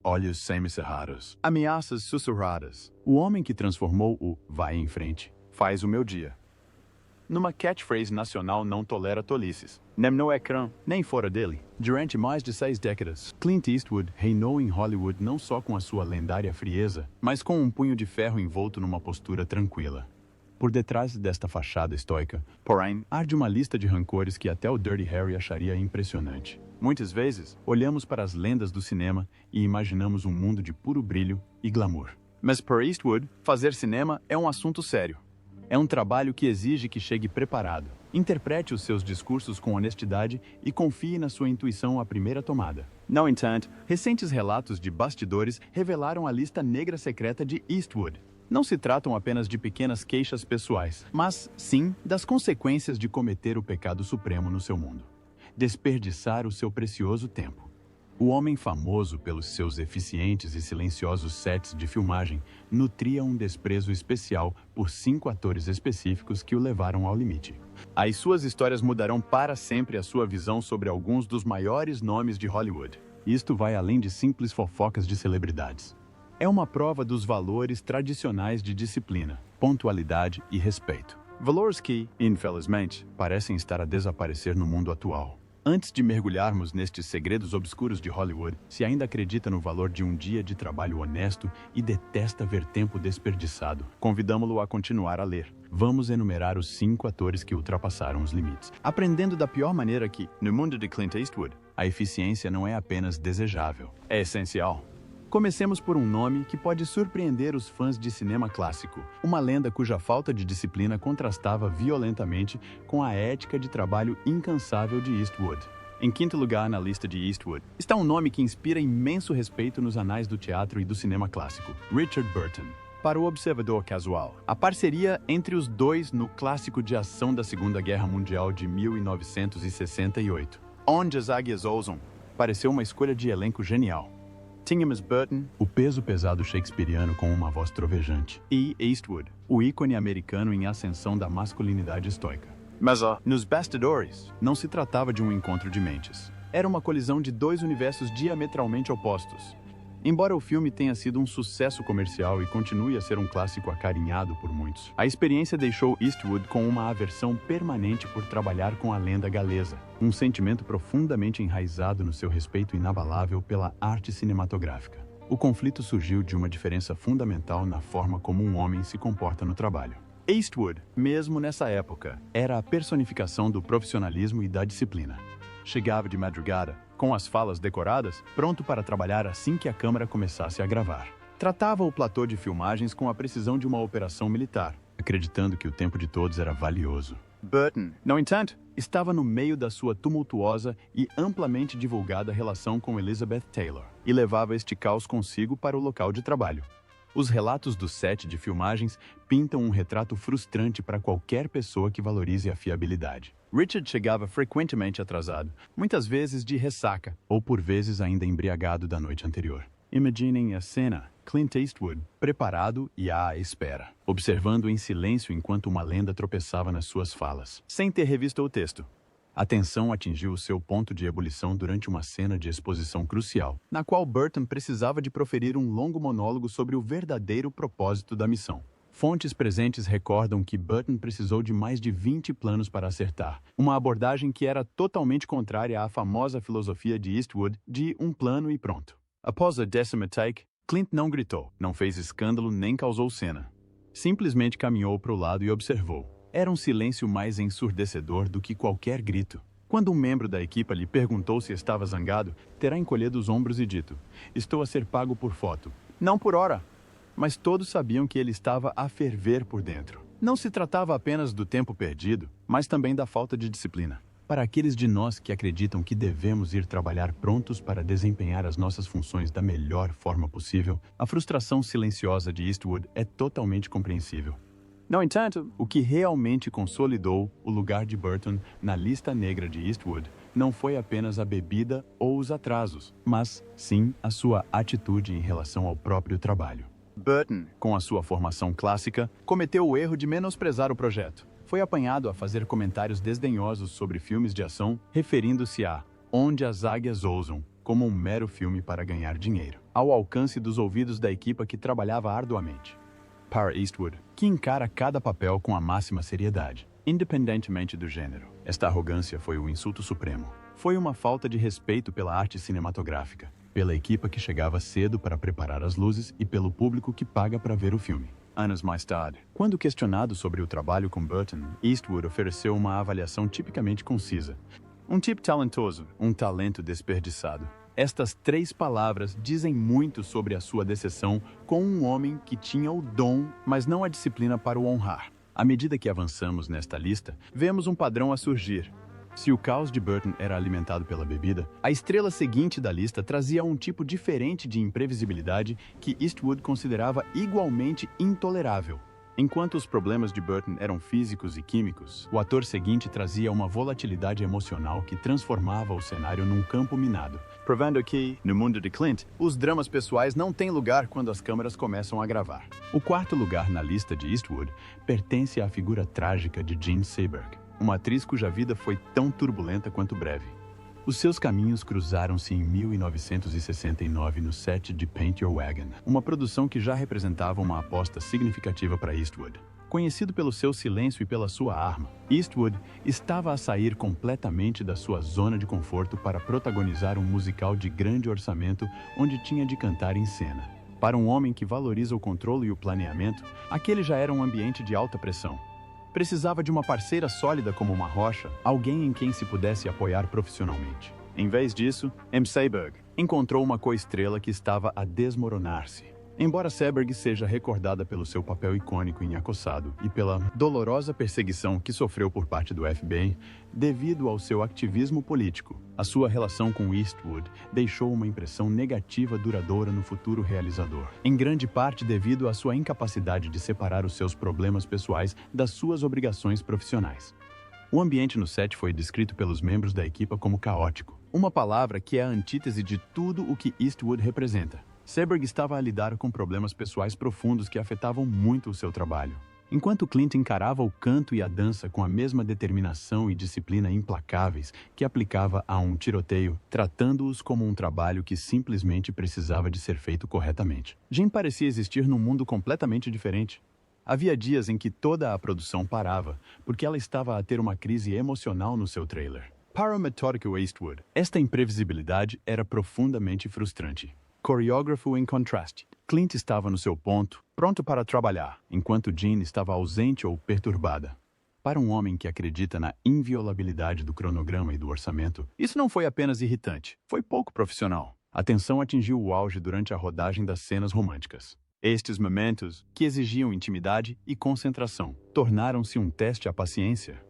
Olhos semicerrados. Ameaças sussurradas. O homem que transformou o vai em frente faz o meu dia. Numa catchphrase nacional não tolera tolices. Nem no ecrã, nem fora dele. Durante mais de 6 décadas, Clint Eastwood reinou em Hollywood não só com a sua lendária frieza, mas com um punho de ferro envolto numa postura tranquila. Por detrás desta fachada estoica, porém, arde uma lista de rancores que até o Dirty Harry acharia impressionante. Muitas vezes, olhamos para as lendas do cinema e imaginamos um mundo de puro brilho e glamour. Mas para Eastwood, fazer cinema é um assunto sério. É um trabalho que exige que chegue preparado. Interprete os seus discursos com honestidade e confie na sua intuição à primeira tomada. No entanto, recentes relatos de bastidores revelaram a lista negra secreta de Eastwood. Não se tratam apenas de pequenas queixas pessoais, mas, sim, das consequências de cometer o pecado supremo no seu mundo. Desperdiçar o seu precioso tempo. O homem famoso pelos seus eficientes e silenciosos sets de filmagem nutria um desprezo especial por 5 atores específicos que o levaram ao limite. As suas histórias mudarão para sempre a sua visão sobre alguns dos maiores nomes de Hollywood. Isto vai além de simples fofocas de celebridades. É uma prova dos valores tradicionais de disciplina, pontualidade e respeito. Valores que, infelizmente, parecem estar a desaparecer no mundo atual. Antes de mergulharmos nestes segredos obscuros de Hollywood, se ainda acredita no valor de um dia de trabalho honesto e detesta ver tempo desperdiçado, convidamo-lo a continuar a ler. Vamos enumerar os 5 atores que ultrapassaram os limites, aprendendo da pior maneira que, no mundo de Clint Eastwood, a eficiência não é apenas desejável, é essencial. Comecemos por um nome que pode surpreender os fãs de cinema clássico, uma lenda cuja falta de disciplina contrastava violentamente com a ética de trabalho incansável de Eastwood. Em 5º lugar na lista de Eastwood, está um nome que inspira imenso respeito nos anais do teatro e do cinema clássico, Richard Burton. Para o observador casual, a parceria entre os dois no clássico de ação da Segunda Guerra Mundial de 1968, Onde as Águias Ousam, pareceu uma escolha de elenco genial. Tínhamos Burton, o peso pesado shakespeariano com uma voz trovejante, e Eastwood, o ícone americano em ascensão da masculinidade estoica. Mas, nos bastidores, não se tratava de um encontro de mentes. Era uma colisão de 2 universos diametralmente opostos. Embora o filme tenha sido um sucesso comercial e continue a ser um clássico acarinhado por muitos, a experiência deixou Eastwood com uma aversão permanente por trabalhar com a lenda galesa, um sentimento profundamente enraizado no seu respeito inabalável pela arte cinematográfica. O conflito surgiu de uma diferença fundamental na forma como um homem se comporta no trabalho. Eastwood, mesmo nessa época, era a personificação do profissionalismo e da disciplina. Chegava de madrugada, com as falas decoradas, pronto para trabalhar assim que a câmera começasse a gravar. Tratava o platô de filmagens com a precisão de uma operação militar, acreditando que o tempo de todos era valioso. Burton, no entanto, estava no meio da sua tumultuosa e amplamente divulgada relação com Elizabeth Taylor, e levava este caos consigo para o local de trabalho. Os relatos do set de filmagens pintam um retrato frustrante para qualquer pessoa que valorize a fiabilidade. Richard chegava frequentemente atrasado, muitas vezes de ressaca, ou por vezes ainda embriagado da noite anterior. Imaginem a cena: Clint Eastwood, preparado e à espera, observando em silêncio enquanto uma lenda tropeçava nas suas falas, sem ter revisto o texto. A tensão atingiu o seu ponto de ebulição durante uma cena de exposição crucial, na qual Burton precisava de proferir um longo monólogo sobre o verdadeiro propósito da missão. Fontes presentes recordam que Burton precisou de mais de 20 planos para acertar, uma abordagem que era totalmente contrária à famosa filosofia de Eastwood de um plano e pronto. Após a 10ª take, Clint não gritou, não fez escândalo nem causou cena. Simplesmente caminhou para o lado e observou. Era um silêncio mais ensurdecedor do que qualquer grito. Quando um membro da equipa lhe perguntou se estava zangado, terá encolhido os ombros e dito: "Estou a ser pago por foto, não por hora." Mas todos sabiam que ele estava a ferver por dentro. Não se tratava apenas do tempo perdido, mas também da falta de disciplina. Para aqueles de nós que acreditam que devemos ir trabalhar prontos para desempenhar as nossas funções da melhor forma possível, a frustração silenciosa de Eastwood é totalmente compreensível. No entanto, o que realmente consolidou o lugar de Burton na lista negra de Eastwood não foi apenas a bebida ou os atrasos, mas, sim, a sua atitude em relação ao próprio trabalho. Burton, com a sua formação clássica, cometeu o erro de menosprezar o projeto. Foi apanhado a fazer comentários desdenhosos sobre filmes de ação, referindo-se a Onde as Águias Ousam, como um mero filme para ganhar dinheiro. ao alcance dos ouvidos da equipa que trabalhava arduamente. Para Eastwood, que encara cada papel com a máxima seriedade, independentemente do gênero. Esta arrogância foi o insulto supremo. Foi uma falta de respeito pela arte cinematográfica, pela equipa que chegava cedo para preparar as luzes e pelo público que paga para ver o filme. Anos mais tarde, quando questionado sobre o trabalho com Burton, Eastwood ofereceu uma avaliação tipicamente concisa. Um tipo talentoso, um talento desperdiçado. Estas 3 palavras dizem muito sobre a sua decepção com um homem que tinha o dom, mas não a disciplina para o honrar. À medida que avançamos nesta lista, vemos um padrão a surgir. Se o caos de Burton era alimentado pela bebida, a estrela seguinte da lista trazia um tipo diferente de imprevisibilidade que Eastwood considerava igualmente intolerável. Enquanto os problemas de Burton eram físicos e químicos, o ator seguinte trazia uma volatilidade emocional que transformava o cenário num campo minado, provando que, no mundo de Clint, os dramas pessoais não têm lugar quando as câmeras começam a gravar. O 4º lugar na lista de Eastwood pertence à figura trágica de Jean Seberg, uma atriz cuja vida foi tão turbulenta quanto breve. Os seus caminhos cruzaram-se em 1969 no set de Paint Your Wagon, uma produção que já representava uma aposta significativa para Eastwood. Conhecido pelo seu silêncio e pela sua arma, Eastwood estava a sair completamente da sua zona de conforto para protagonizar um musical de grande orçamento onde tinha de cantar em cena. Para um homem que valoriza o controle e o planeamento, aquele já era um ambiente de alta pressão. Precisava de uma parceira sólida como uma rocha, alguém em quem se pudesse apoiar profissionalmente. Em vez disso, M. Seberg encontrou uma coestrela que estava a desmoronar-se. Embora Seberg seja recordada pelo seu papel icônico em Acossado e pela dolorosa perseguição que sofreu por parte do FBI, devido ao seu ativismo político, a sua relação com Eastwood deixou uma impressão negativa duradoura no futuro realizador, em grande parte devido à sua incapacidade de separar os seus problemas pessoais das suas obrigações profissionais. O ambiente no set foi descrito pelos membros da equipa como caótico, uma palavra que é a antítese de tudo o que Eastwood representa. Seberg estava a lidar com problemas pessoais profundos que afetavam muito o seu trabalho. Enquanto Clint encarava o canto e a dança com a mesma determinação e disciplina implacáveis que aplicava a um tiroteio, tratando-os como um trabalho que simplesmente precisava de ser feito corretamente. Jean parecia existir num mundo completamente diferente. Havia dias em que toda a produção parava, porque ela estava a ter uma crise emocional no seu trailer. Para o metódico Eastwood, esta imprevisibilidade era profundamente frustrante. Coreógrafo em contraste. Clint estava no seu ponto, pronto para trabalhar, enquanto Jean estava ausente ou perturbada. Para um homem que acredita na inviolabilidade do cronograma e do orçamento, isso não foi apenas irritante, foi pouco profissional. A tensão atingiu o auge durante a rodagem das cenas românticas. Estes momentos, que exigiam intimidade e concentração, tornaram-se um teste à paciência.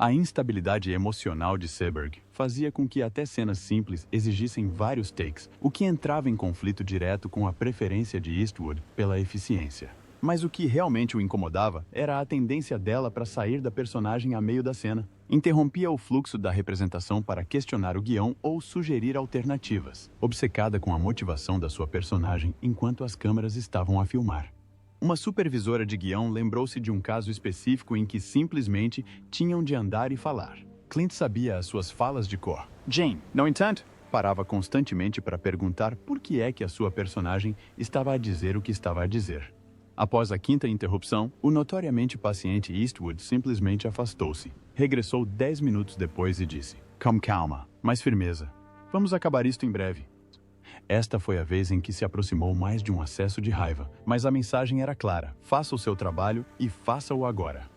A instabilidade emocional de Seberg fazia com que até cenas simples exigissem vários takes, o que entrava em conflito direto com a preferência de Eastwood pela eficiência. Mas o que realmente o incomodava era a tendência dela para sair da personagem a meio da cena. Interrompia o fluxo da representação para questionar o guião ou sugerir alternativas, obcecada com a motivação da sua personagem enquanto as câmeras estavam a filmar. Uma supervisora de guião lembrou-se de um caso específico em que simplesmente tinham de andar e falar. Clint sabia as suas falas de cor. Jane, no entanto, parava constantemente para perguntar por que é que a sua personagem estava a dizer o que estava a dizer. Após a 5ª interrupção, o notoriamente paciente Eastwood simplesmente afastou-se. Regressou 10 minutos depois e disse: "Com calma, mais firmeza. Vamos acabar isto em breve." Esta foi a vez em que se aproximou mais de um acesso de raiva, mas a mensagem era clara: faça o seu trabalho e faça-o agora.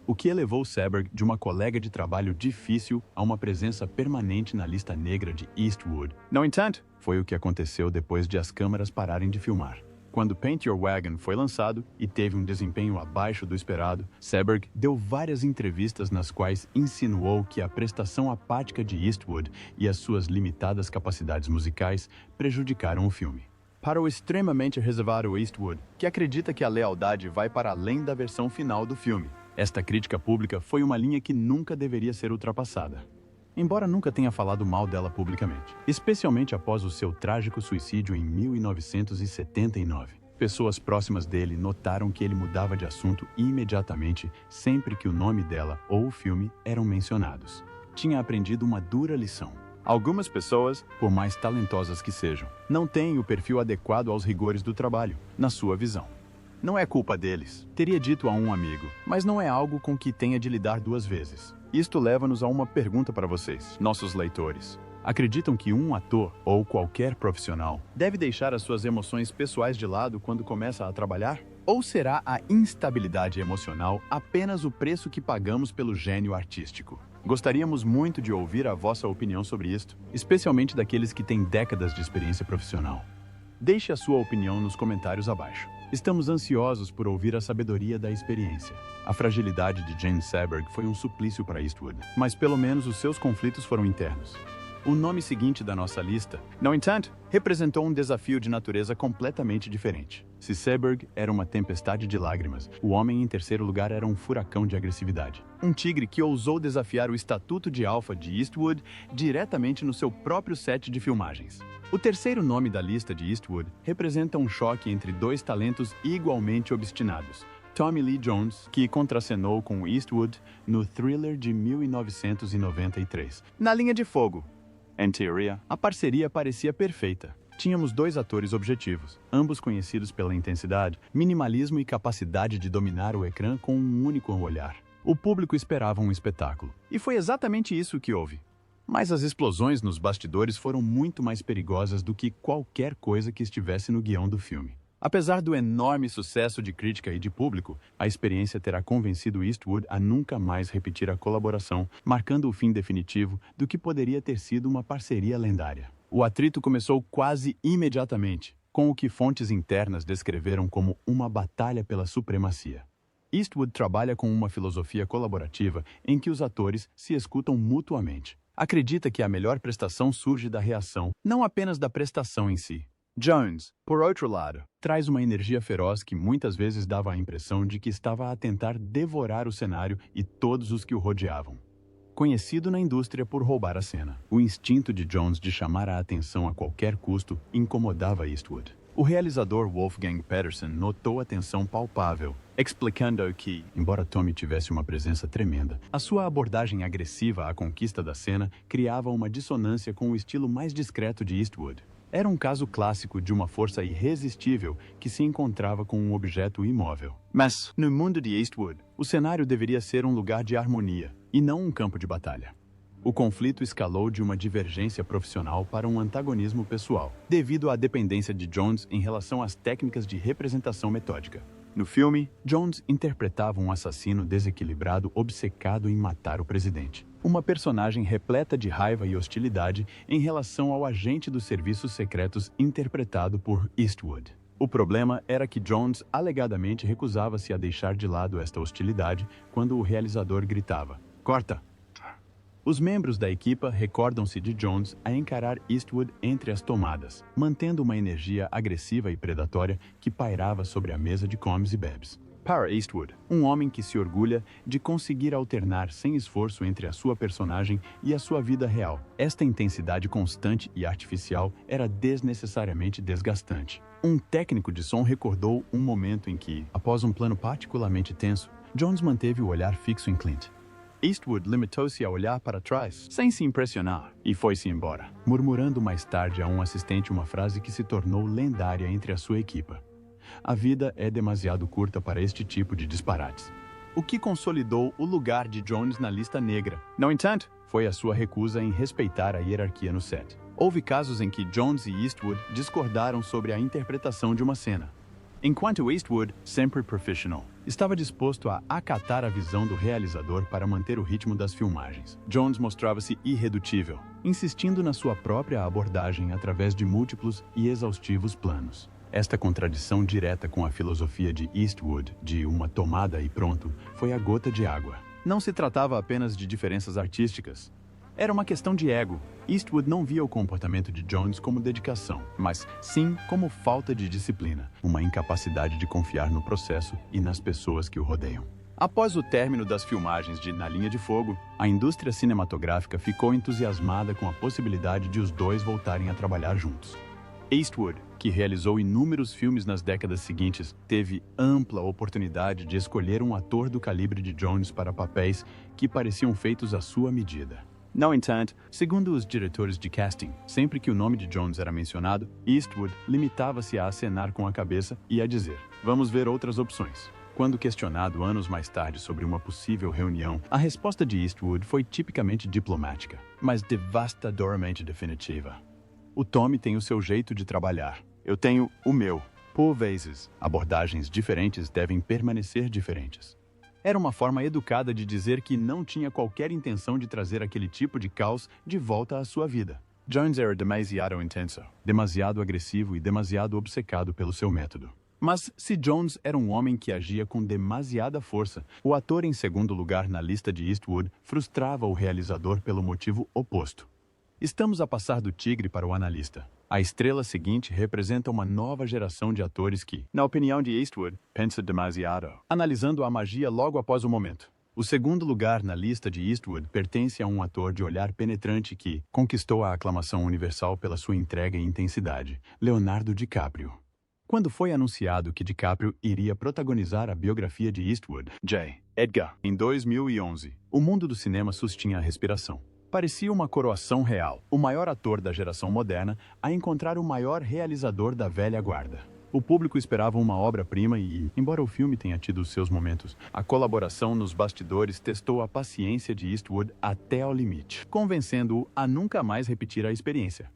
O que elevou Seberg de uma colega de trabalho difícil a uma presença permanente na lista negra de Eastwood. No entanto, foi o que aconteceu depois de as câmeras pararem de filmar. Quando Paint Your Wagon foi lançado e teve um desempenho abaixo do esperado, Seberg deu várias entrevistas nas quais insinuou que a prestação apática de Eastwood e as suas limitadas capacidades musicais prejudicaram o filme. Para o extremamente reservado Eastwood, que acredita que a lealdade vai para além da versão final do filme, esta crítica pública foi uma linha que nunca deveria ser ultrapassada. Embora nunca tenha falado mal dela publicamente, especialmente após o seu trágico suicídio em 1979. Pessoas próximas dele notaram que ele mudava de assunto imediatamente sempre que o nome dela ou o filme eram mencionados. Tinha aprendido uma dura lição. Algumas pessoas, por mais talentosas que sejam, não têm o perfil adequado aos rigores do trabalho, na sua visão. Não é culpa deles, teria dito a um amigo, mas não é algo com que tenha de lidar duas vezes. Isto leva-nos a uma pergunta para vocês, nossos leitores. Acreditam que um ator, ou qualquer profissional, deve deixar as suas emoções pessoais de lado quando começa a trabalhar? Ou será a instabilidade emocional apenas o preço que pagamos pelo gênio artístico? Gostaríamos muito de ouvir a vossa opinião sobre isto, especialmente daqueles que têm décadas de experiência profissional. Deixe a sua opinião nos comentários abaixo. Estamos ansiosos por ouvir a sabedoria da experiência. A fragilidade de Jane Seberg foi um suplício para Eastwood, mas pelo menos os seus conflitos foram internos. O nome seguinte da nossa lista, no entanto, representou um desafio de natureza completamente diferente. Se Seberg era uma tempestade de lágrimas, o homem em terceiro lugar era um furacão de agressividade. Um tigre que ousou desafiar o estatuto de alfa de Eastwood diretamente no seu próprio set de filmagens. O terceiro nome da lista de Eastwood representa um choque entre dois talentos igualmente obstinados. Tommy Lee Jones, que contracenou com Eastwood no thriller de 1993. Na Linha de Fogo, em teoria, a parceria parecia perfeita. Tínhamos dois atores objetivos, ambos conhecidos pela intensidade, minimalismo e capacidade de dominar o ecrã com um único olhar. O público esperava um espetáculo, e foi exatamente isso que houve. Mas as explosões nos bastidores foram muito mais perigosas do que qualquer coisa que estivesse no guião do filme. Apesar do enorme sucesso de crítica e de público, a experiência terá convencido Eastwood a nunca mais repetir a colaboração, marcando o fim definitivo do que poderia ter sido uma parceria lendária. O atrito começou quase imediatamente, com o que fontes internas descreveram como uma batalha pela supremacia. Eastwood trabalha com uma filosofia colaborativa em que os atores se escutam mutuamente. Acredita que a melhor prestação surge da reação, não apenas da prestação em si. Jones, por outro lado, traz uma energia feroz que muitas vezes dava a impressão de que estava a tentar devorar o cenário e todos os que o rodeavam. Conhecido na indústria por roubar a cena, o instinto de Jones de chamar a atenção a qualquer custo incomodava Eastwood. O realizador Wolfgang Petersen notou a tensão palpável, explicando que, embora Tommy tivesse uma presença tremenda, a sua abordagem agressiva à conquista da cena criava uma dissonância com o estilo mais discreto de Eastwood. Era um caso clássico de uma força irresistível que se encontrava com um objeto imóvel. Mas, no mundo de Eastwood, o cenário deveria ser um lugar de harmonia, e não um campo de batalha. O conflito escalou de uma divergência profissional para um antagonismo pessoal, devido à dependência de Jones em relação às técnicas de representação metódica. No filme, Jones interpretava um assassino desequilibrado obcecado em matar o presidente. Uma personagem repleta de raiva e hostilidade em relação ao agente dos serviços secretos interpretado por Eastwood. O problema era que Jones alegadamente recusava-se a deixar de lado esta hostilidade quando o realizador gritava: "Corta!". Os membros da equipa recordam-se de Jones a encarar Eastwood entre as tomadas, mantendo uma energia agressiva e predatória que pairava sobre a mesa de comes e bebes. Para Eastwood, um homem que se orgulha de conseguir alternar sem esforço entre a sua personagem e a sua vida real. Esta intensidade constante e artificial era desnecessariamente desgastante. Um técnico de som recordou um momento em que, após um plano particularmente tenso, Jones manteve o olhar fixo em Clint. Eastwood limitou-se a olhar para trás, sem se impressionar, e foi-se embora, murmurando mais tarde a um assistente uma frase que se tornou lendária entre a sua equipa: "A vida é demasiado curta para este tipo de disparates." O que consolidou o lugar de Jones na lista negra, no entanto, foi a sua recusa em respeitar a hierarquia no set. Houve casos em que Jones e Eastwood discordaram sobre a interpretação de uma cena. Enquanto Eastwood, sempre profissional, estava disposto a acatar a visão do realizador para manter o ritmo das filmagens, Jones mostrava-se irredutível, insistindo na sua própria abordagem através de múltiplos e exaustivos planos. Esta contradição direta com a filosofia de Eastwood, de uma tomada e pronto, foi a gota de água. Não se tratava apenas de diferenças artísticas. Era uma questão de ego. Eastwood não via o comportamento de Jones como dedicação, mas sim como falta de disciplina, uma incapacidade de confiar no processo e nas pessoas que o rodeiam. Após o término das filmagens de Na Linha de Fogo, a indústria cinematográfica ficou entusiasmada com a possibilidade de os dois voltarem a trabalhar juntos. Eastwood, que realizou inúmeros filmes nas décadas seguintes, teve ampla oportunidade de escolher um ator do calibre de Jones para papéis que pareciam feitos à sua medida. No entanto, segundo os diretores de casting, sempre que o nome de Jones era mencionado, Eastwood limitava-se a acenar com a cabeça e a dizer: "Vamos ver outras opções." Quando questionado anos mais tarde sobre uma possível reunião, a resposta de Eastwood foi tipicamente diplomática, mas devastadoramente definitiva. "O Tommy tem o seu jeito de trabalhar. Eu tenho o meu. Por vezes, abordagens diferentes devem permanecer diferentes." Era uma forma educada de dizer que não tinha qualquer intenção de trazer aquele tipo de caos de volta à sua vida. Jones era demasiado intenso, demasiado agressivo e demasiado obcecado pelo seu método. Mas se Jones era um homem que agia com demasiada força, o ator em segundo lugar na lista de Eastwood frustrava o realizador pelo motivo oposto. Estamos a passar do tigre para o analista. A estrela seguinte representa uma nova geração de atores que, na opinião de Eastwood, pensa demasiado, analisando a magia logo após o momento. O segundo lugar na lista de Eastwood pertence a um ator de olhar penetrante que conquistou a aclamação universal pela sua entrega e intensidade, Leonardo DiCaprio. Quando foi anunciado que DiCaprio iria protagonizar a biografia de Eastwood, J. Edgar, em 2011, o mundo do cinema sustinha a respiração. Parecia uma coroação real, o maior ator da geração moderna a encontrar o maior realizador da velha guarda. O público esperava uma obra-prima e, embora o filme tenha tido seus momentos, a colaboração nos bastidores testou a paciência de Eastwood até ao limite, convencendo-o a nunca mais repetir a experiência.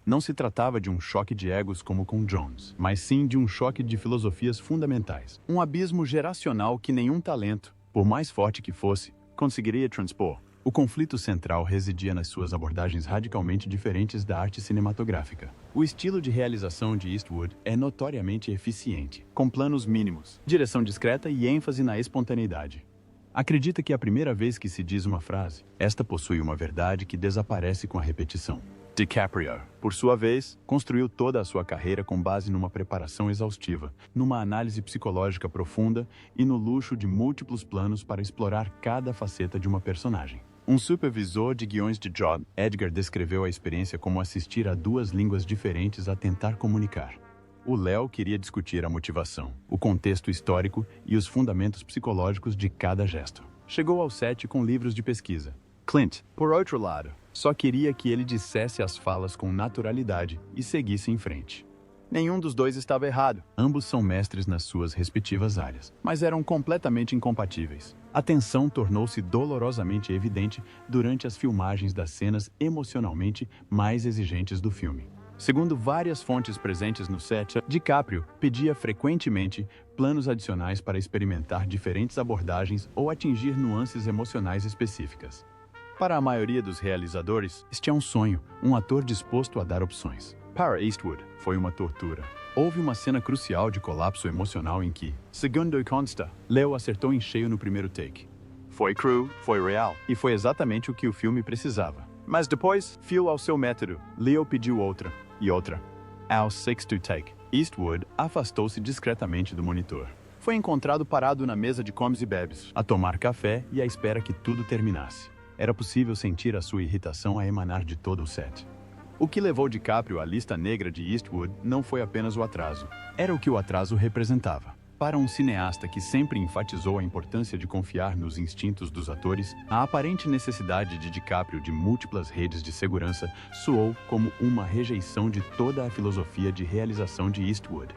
Não se tratava de um choque de egos como com Jones, mas sim de um choque de filosofias fundamentais. Um abismo geracional que nenhum talento, por mais forte que fosse, conseguiria transpor. O conflito central residia nas suas abordagens radicalmente diferentes da arte cinematográfica. O estilo de realização de Eastwood é notoriamente eficiente, com planos mínimos, direção discreta e ênfase na espontaneidade. Acredita que a primeira vez que se diz uma frase, esta possui uma verdade que desaparece com a repetição. DiCaprio, por sua vez, construiu toda a sua carreira com base numa preparação exaustiva, numa análise psicológica profunda e no luxo de múltiplos planos para explorar cada faceta de uma personagem. Um supervisor de guiões de J. Edgar descreveu a experiência como assistir a duas línguas diferentes a tentar comunicar. O Léo queria discutir a motivação, o contexto histórico e os fundamentos psicológicos de cada gesto. Chegou ao set com livros de pesquisa. Clint, por outro lado, só queria que ele dissesse as falas com naturalidade e seguisse em frente. Nenhum dos dois estava errado. Ambos são mestres nas suas respectivas áreas, mas eram completamente incompatíveis. A tensão tornou-se dolorosamente evidente durante as filmagens das cenas emocionalmente mais exigentes do filme. Segundo várias fontes presentes no set, DiCaprio pedia frequentemente planos adicionais para experimentar diferentes abordagens ou atingir nuances emocionais específicas. Para a maioria dos realizadores, este é um sonho, um ator disposto a dar opções. Para Eastwood, foi uma tortura. Houve uma cena crucial de colapso emocional em que, segundo consta, Leo acertou em cheio no primeiro take. Foi cru, foi real, e foi exatamente o que o filme precisava. Mas depois, fiel ao seu método, Leo pediu outra, e outra. Ao sexto take, Eastwood afastou-se discretamente do monitor. Foi encontrado parado na mesa de comes e bebes, a tomar café e à espera que tudo terminasse. Era possível sentir a sua irritação a emanar de todo o set. O que levou DiCaprio à lista negra de Eastwood não foi apenas o atraso. Era o que o atraso representava. Para um cineasta que sempre enfatizou a importância de confiar nos instintos dos atores, a aparente necessidade de DiCaprio de múltiplas redes de segurança soou como uma rejeição de toda a filosofia de realização de Eastwood.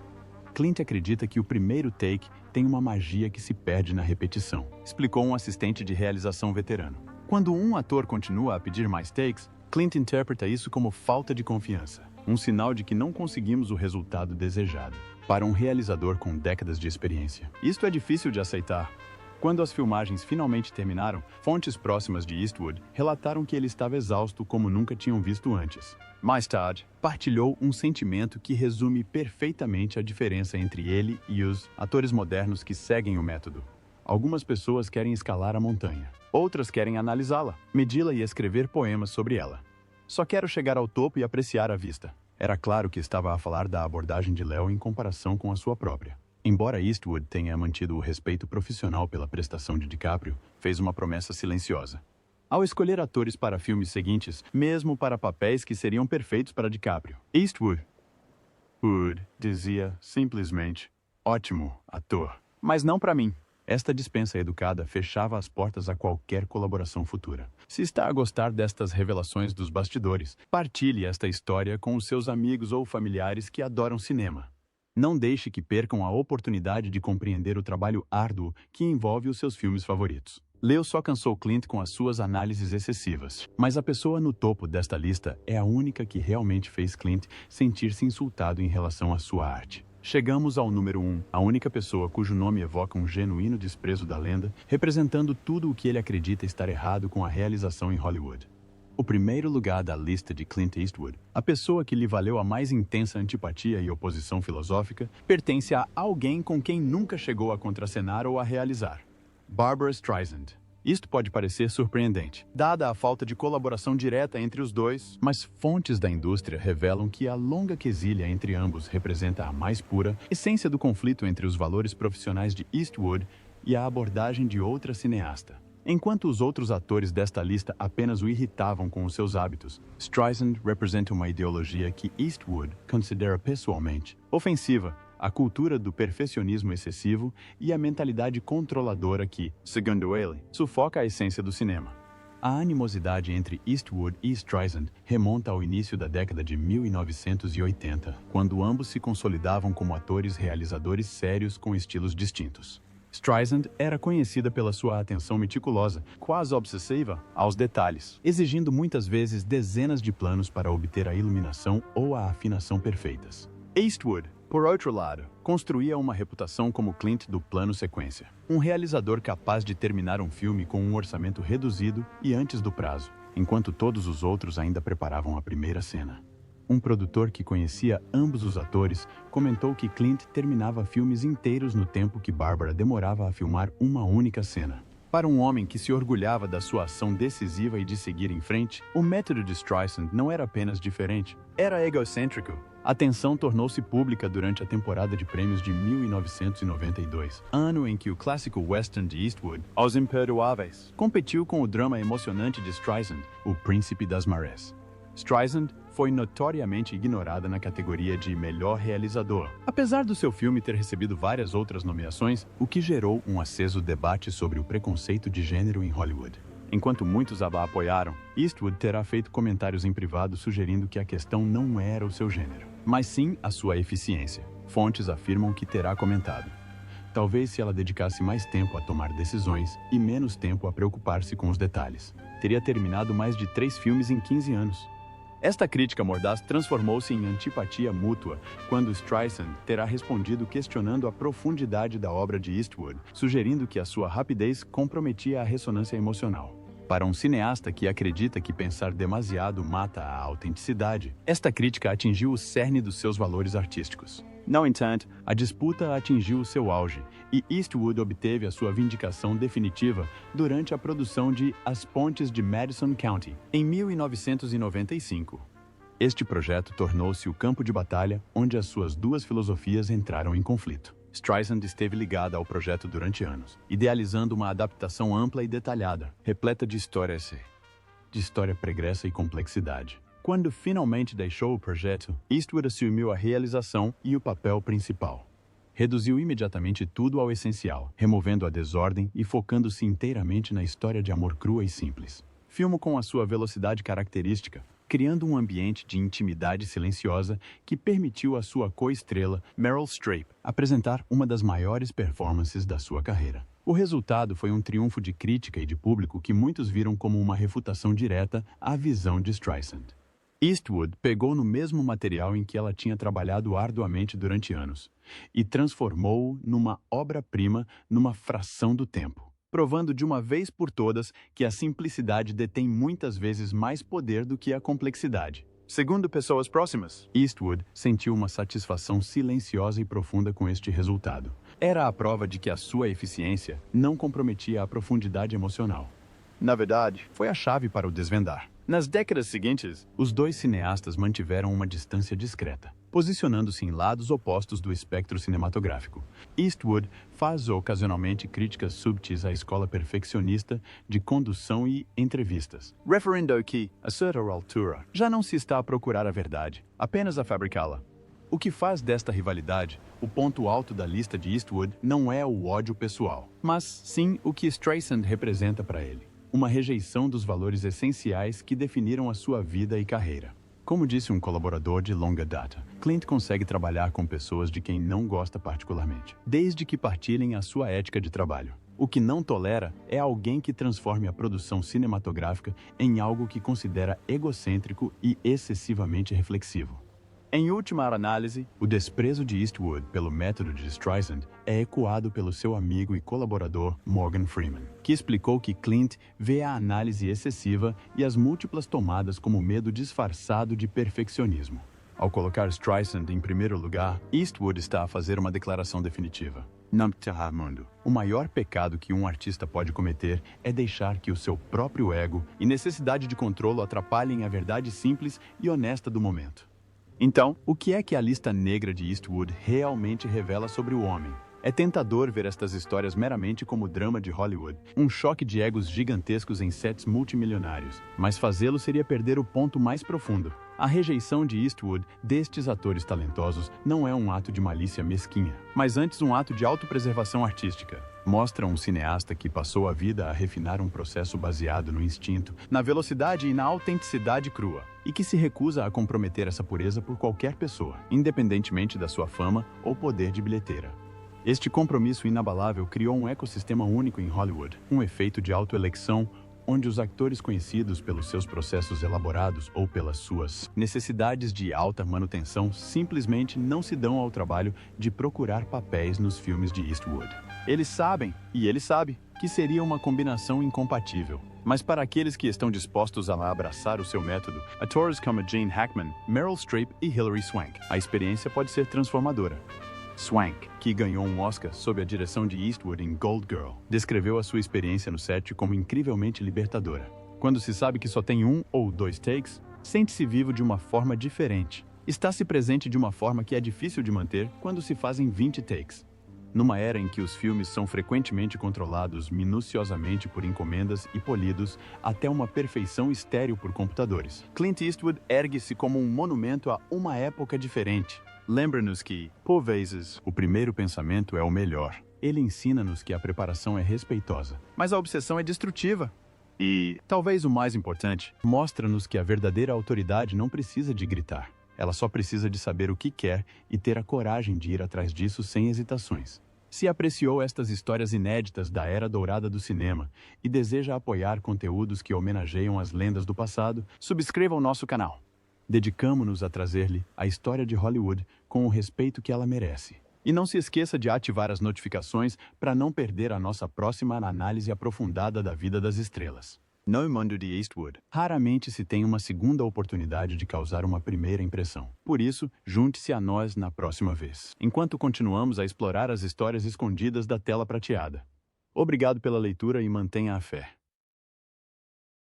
Clint acredita que o primeiro take tem uma magia que se perde na repetição, explicou um assistente de realização veterano. Quando um ator continua a pedir mais takes, Clint interpreta isso como falta de confiança, um sinal de que não conseguimos o resultado desejado. Para um realizador com décadas de experiência, isto é difícil de aceitar. Quando as filmagens finalmente terminaram, fontes próximas de Eastwood relataram que ele estava exausto como nunca tinham visto antes. Mais tarde, partilhou um sentimento que resume perfeitamente a diferença entre ele e os atores modernos que seguem o método. Algumas pessoas querem escalar a montanha. Outras querem analisá-la, medi-la e escrever poemas sobre ela. Só quero chegar ao topo e apreciar a vista. Era claro que estava a falar da abordagem de Leo em comparação com a sua própria. Embora Eastwood tenha mantido o respeito profissional pela prestação de DiCaprio, fez uma promessa silenciosa. Ao escolher atores para filmes seguintes, mesmo para papéis que seriam perfeitos para DiCaprio, Eastwood dizia simplesmente, ótimo ator, mas não para mim. Esta dispensa educada fechava as portas a qualquer colaboração futura. Se está a gostar destas revelações dos bastidores, partilhe esta história com os seus amigos ou familiares que adoram cinema. Não deixe que percam a oportunidade de compreender o trabalho árduo que envolve os seus filmes favoritos. Leo só cansou Clint com as suas análises excessivas, mas a pessoa no topo desta lista é a única que realmente fez Clint sentir-se insultado em relação à sua arte. Chegamos ao número 1, a única pessoa cujo nome evoca um genuíno desprezo da lenda, representando tudo o que ele acredita estar errado com a realização em Hollywood. O primeiro lugar da lista de Clint Eastwood, a pessoa que lhe valeu a mais intensa antipatia e oposição filosófica, pertence a alguém com quem nunca chegou a contracenar ou a realizar. Barbra Streisand. Isto pode parecer surpreendente, dada a falta de colaboração direta entre os dois, mas fontes da indústria revelam que a longa quesilha entre ambos representa a mais pura essência do conflito entre os valores profissionais de Eastwood e a abordagem de outra cineasta. Enquanto os outros atores desta lista apenas o irritavam com os seus hábitos, Streisand representa uma ideologia que Eastwood considera pessoalmente ofensiva, a cultura do perfeccionismo excessivo e a mentalidade controladora que, segundo ele, sufoca a essência do cinema. A animosidade entre Eastwood e Streisand remonta ao início da década de 1980, quando ambos se consolidavam como atores realizadores sérios com estilos distintos. Streisand era conhecida pela sua atenção meticulosa, quase obsessiva, aos detalhes, exigindo muitas vezes dezenas de planos para obter a iluminação ou a afinação perfeitas. Eastwood, por outro lado, construía uma reputação como Clint do plano sequência, um realizador capaz de terminar um filme com um orçamento reduzido e antes do prazo, enquanto todos os outros ainda preparavam a primeira cena. Um produtor que conhecia ambos os atores comentou que Clint terminava filmes inteiros no tempo que Barbra demorava a filmar uma única cena. Para um homem que se orgulhava da sua ação decisiva e de seguir em frente, o método de Streisand não era apenas diferente, era egocêntrico. A tensão tornou-se pública durante a temporada de prêmios de 1992, ano em que o clássico western de Eastwood, Os Imperdoáveis, competiu com o drama emocionante de Streisand, O Príncipe das Marés. Streisand foi notoriamente ignorada na categoria de melhor realizador, apesar do seu filme ter recebido várias outras nomeações, o que gerou um aceso debate sobre o preconceito de gênero em Hollywood. Enquanto muitos a apoiaram, Eastwood terá feito comentários em privado sugerindo que a questão não era o seu gênero, mas sim a sua eficiência. Fontes afirmam que terá comentado: talvez se ela dedicasse mais tempo a tomar decisões e menos tempo a preocupar-se com os detalhes, teria terminado mais de 3 filmes em 15 anos. Esta crítica mordaz transformou-se em antipatia mútua quando Streisand terá respondido questionando a profundidade da obra de Eastwood, sugerindo que a sua rapidez comprometia a ressonância emocional. Para um cineasta que acredita que pensar demasiado mata a autenticidade, esta crítica atingiu o cerne dos seus valores artísticos. No entanto, a disputa atingiu o seu auge e Eastwood obteve a sua vindicação definitiva durante a produção de As Pontes de Madison County, em 1995. Este projeto tornou-se o campo de batalha onde as suas duas filosofias entraram em conflito. Streisand esteve ligada ao projeto durante anos, idealizando uma adaptação ampla e detalhada, repleta de história pregressa e complexidade. Quando finalmente deixou o projeto, Eastwood assumiu a realização e o papel principal. Reduziu imediatamente tudo ao essencial, removendo a desordem e focando-se inteiramente na história de amor crua e simples. Filma com a sua velocidade característica, criando um ambiente de intimidade silenciosa que permitiu à sua co-estrela, Meryl Streep, apresentar uma das maiores performances da sua carreira. O resultado foi um triunfo de crítica e de público que muitos viram como uma refutação direta à visão de Streisand. Eastwood pegou no mesmo material em que ela tinha trabalhado arduamente durante anos e transformou-o numa obra-prima numa fração do tempo, provando de uma vez por todas que a simplicidade detém muitas vezes mais poder do que a complexidade. Segundo pessoas próximas, Eastwood sentiu uma satisfação silenciosa e profunda com este resultado. Era a prova de que a sua eficiência não comprometia a profundidade emocional. Na verdade, foi a chave para o desvendar. Nas décadas seguintes, os dois cineastas mantiveram uma distância discreta, posicionando-se em lados opostos do espectro cinematográfico. Eastwood faz ocasionalmente críticas subtis à escola perfeccionista de condução e entrevistas, referindo que, a certa altura, já não se está a procurar a verdade, apenas a fabricá-la. O que faz desta rivalidade o ponto alto da lista de Eastwood não é o ódio pessoal, mas sim o que Streisand representa para ele. Uma rejeição dos valores essenciais que definiram a sua vida e carreira. Como disse um colaborador de longa data, Clint consegue trabalhar com pessoas de quem não gosta particularmente, desde que partilhem a sua ética de trabalho. O que não tolera é alguém que transforme a produção cinematográfica em algo que considera egocêntrico e excessivamente reflexivo. Em última análise, o desprezo de Eastwood pelo método de Streisand é ecoado pelo seu amigo e colaborador Morgan Freeman, que explicou que Clint vê a análise excessiva e as múltiplas tomadas como medo disfarçado de perfeccionismo. Ao colocar Streisand em primeiro lugar, Eastwood está a fazer uma declaração definitiva. Mundo. O maior pecado que um artista pode cometer é deixar que o seu próprio ego e necessidade de controle atrapalhem a verdade simples e honesta do momento. Então, o que é que a lista negra de Eastwood realmente revela sobre o homem? É tentador ver estas histórias meramente como drama de Hollywood, um choque de egos gigantescos em sets multimilionários, mas fazê-lo seria perder o ponto mais profundo. A rejeição de Eastwood destes atores talentosos não é um ato de malícia mesquinha, mas antes um ato de autopreservação artística. Mostra um cineasta que passou a vida a refinar um processo baseado no instinto, na velocidade e na autenticidade crua, e que se recusa a comprometer essa pureza por qualquer pessoa, independentemente da sua fama ou poder de bilheteira. Este compromisso inabalável criou um ecossistema único em Hollywood, um efeito de autoeleição, onde os atores conhecidos pelos seus processos elaborados ou pelas suas necessidades de alta manutenção simplesmente não se dão ao trabalho de procurar papéis nos filmes de Eastwood. Eles sabem, e ele sabe, que seria uma combinação incompatível. Mas para aqueles que estão dispostos a abraçar o seu método, atores como Gene Hackman, Meryl Streep e Hilary Swank, a experiência pode ser transformadora. Swank, que ganhou um Oscar sob a direção de Eastwood em Gold Girl, descreveu a sua experiência no set como incrivelmente libertadora. Quando se sabe que só tem 1 ou 2 takes, sente-se vivo de uma forma diferente. Está-se presente de uma forma que é difícil de manter quando se fazem 20 takes. Numa era em que os filmes são frequentemente controlados minuciosamente por encomendas e polidos até uma perfeição estéril por computadores, Clint Eastwood ergue-se como um monumento a uma época diferente. Lembra-nos que, por vezes, o primeiro pensamento é o melhor. Ele ensina-nos que a preparação é respeitosa, mas a obsessão é destrutiva. E, talvez o mais importante, mostra-nos que a verdadeira autoridade não precisa de gritar. Ela só precisa de saber o que quer e ter a coragem de ir atrás disso sem hesitações. Se apreciou estas histórias inéditas da era dourada do cinema e deseja apoiar conteúdos que homenageiam as lendas do passado, subscreva o nosso canal. Dedicamo-nos a trazer-lhe a história de Hollywood com o respeito que ela merece. E não se esqueça de ativar as notificações para não perder a nossa próxima análise aprofundada da vida das estrelas. No mundo de Eastwood, raramente se tem uma segunda oportunidade de causar uma primeira impressão. Por isso, junte-se a nós na próxima vez, enquanto continuamos a explorar as histórias escondidas da tela prateada. Obrigado pela leitura e mantenha a fé.